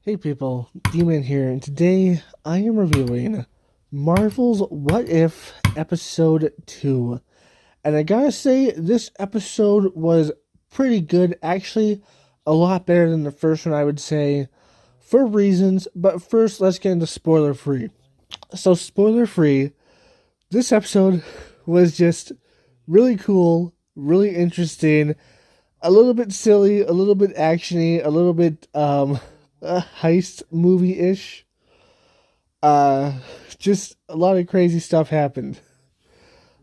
Hey people, D-Man here, and today I am reviewing Marvel's What If Episode 2. And I gotta say, this episode was pretty good, actually a lot better than the first one, I would say, for reasons. But first, let's get into spoiler-free. So spoiler-free, this episode was just really cool, really interesting, a little bit silly, a little bit actiony, a little bit heist movie-ish. Uh just a lot of crazy stuff happened.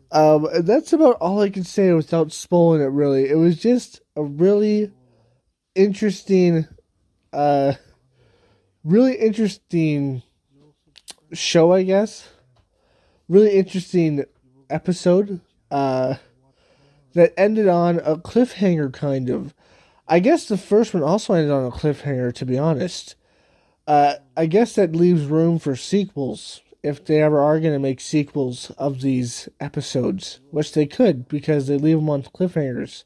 That's about all I can say without spoiling it really. It was just a interesting uh really interesting show, I guess. Really interesting episode. That ended on a cliffhanger kind of. I guess the first one also ended on a cliffhanger, to be honest. I guess that leaves room for sequels if they ever are going to make sequels of these episodes, which they could because they leave them on cliffhangers.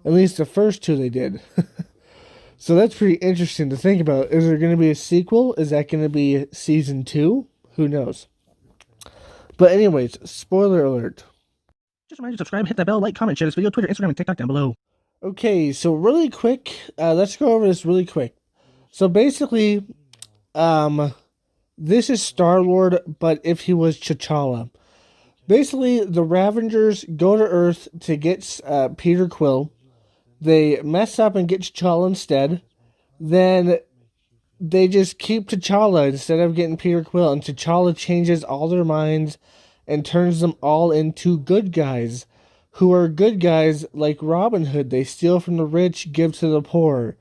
At least the first two they did. So that's pretty interesting to think about. Is there going to be a sequel? Is that going to be season 2? Who knows? But anyways, spoiler alert. Just remind you to subscribe, hit that bell, like, comment, share this video, Twitter, Instagram, and TikTok down below. Okay, so really quick, let's go over this really quick. So basically, this is Star-Lord, but if he was T'Challa. Basically, the Ravengers go to Earth to get Peter Quill. They mess up and get T'Challa instead. Then they just keep T'Challa instead of getting Peter Quill, and T'Challa changes all their minds and turns them all into good guys, who are good guys like Robin Hood. They steal from the rich, give to the poor.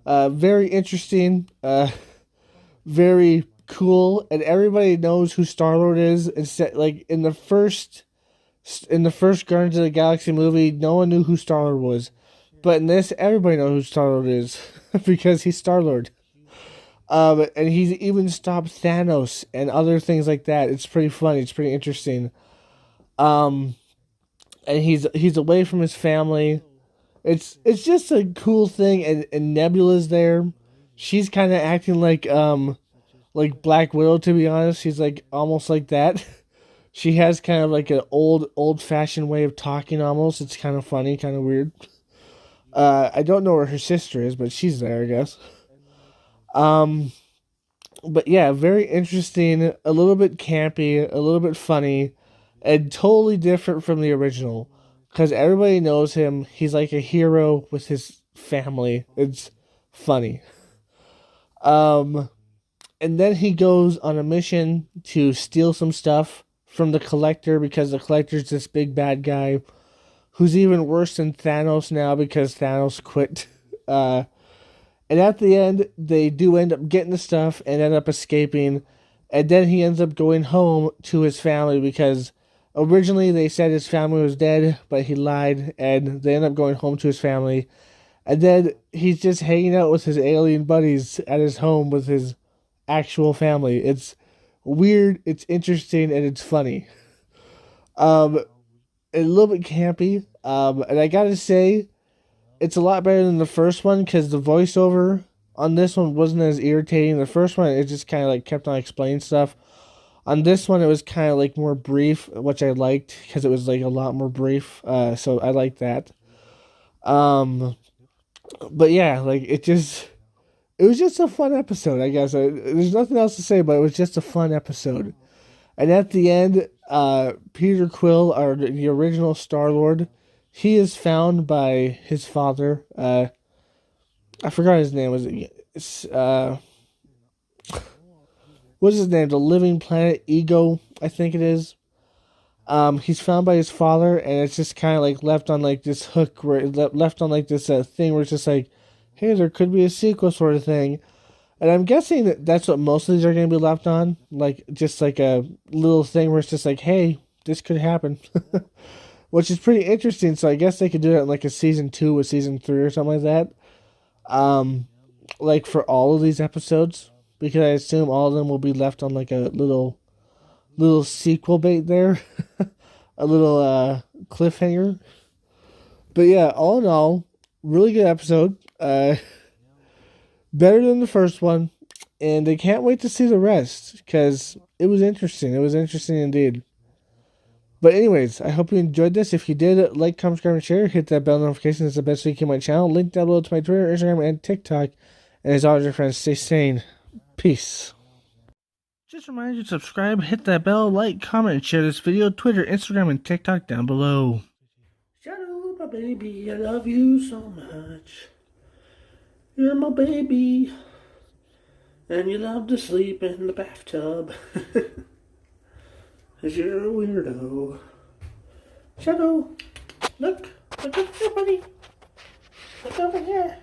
Very interesting, very cool, and everybody knows who Star-Lord is. Instead, like in the first Guardians of the Galaxy movie, no one knew who Star-Lord was, but in this, everybody knows who Star-Lord is because he's Star-Lord. And he's even stopped Thanos and other things like that. It's pretty funny. It's pretty interesting. And he's away from his family. It's just a cool thing. And Nebula's there. She's kind of acting like Black Widow, to be honest. She's like almost like that. She has kind of like an old fashioned way of talking almost. It's kind of funny, kind of weird. I don't know where her sister is, but she's there, I guess. But yeah, very interesting, a little bit campy, a little bit funny, and totally different from the original. Because everybody knows him. He's like a hero with his family. It's funny. And then he goes on a mission to steal some stuff from the Collector because the Collector's this big bad guy who's even worse than Thanos now because Thanos quit. And at the end, they do end up getting the stuff and end up escaping. And then he ends up going home to his family because originally they said his family was dead, but he lied. And they end up going home to his family. And then he's just hanging out with his alien buddies at his home with his actual family. It's weird, it's interesting, and it's funny. A little bit campy. And I gotta say, it's a lot better than the first one because the voiceover on this one wasn't as irritating. The first one, it just kind of like kept on explaining stuff. On this one, it was kind of like more brief, which I liked because it was like a lot more brief. So I liked that. But yeah, like it was just a fun episode, I guess. There's nothing else to say, but it was just a fun episode. And at the end, Peter Quill, or the original Star-Lord, he is found by his father. I forgot his name. What's his name? The Living Planet Ego, I think it is. He's found by his father, and it's just kind of like left on like this hook, where left on like this thing where it's just like, hey, there could be a sequel sort of thing. And I'm guessing that's what most of these are going to be left on, like just like a little thing where it's just like, hey, this could happen. Which is pretty interesting, so I guess they could do it in like a season 2 or season 3 or something like that. Like for all of these episodes, because I assume all of them will be left on like a little sequel bait there, a little cliffhanger. But yeah, all in all, really good episode. Better than the first one. and they can't wait to see the rest because it was interesting. It was interesting indeed. But anyways, I hope you enjoyed this. If you did, like, comment, subscribe, and share. Hit that bell notification. It's the best way to keep my channel. Link down below to my Twitter, Instagram, and TikTok. And as always, your friends, stay sane. Peace. Just a reminder to subscribe, hit that bell, like, comment, and share this video. Twitter, Instagram, and TikTok down below. Shadow, my baby, I love you so much. You're my baby. And you love to sleep in the bathtub. 'Cause you're a weirdo. Shadow, look over here, buddy. Look over here.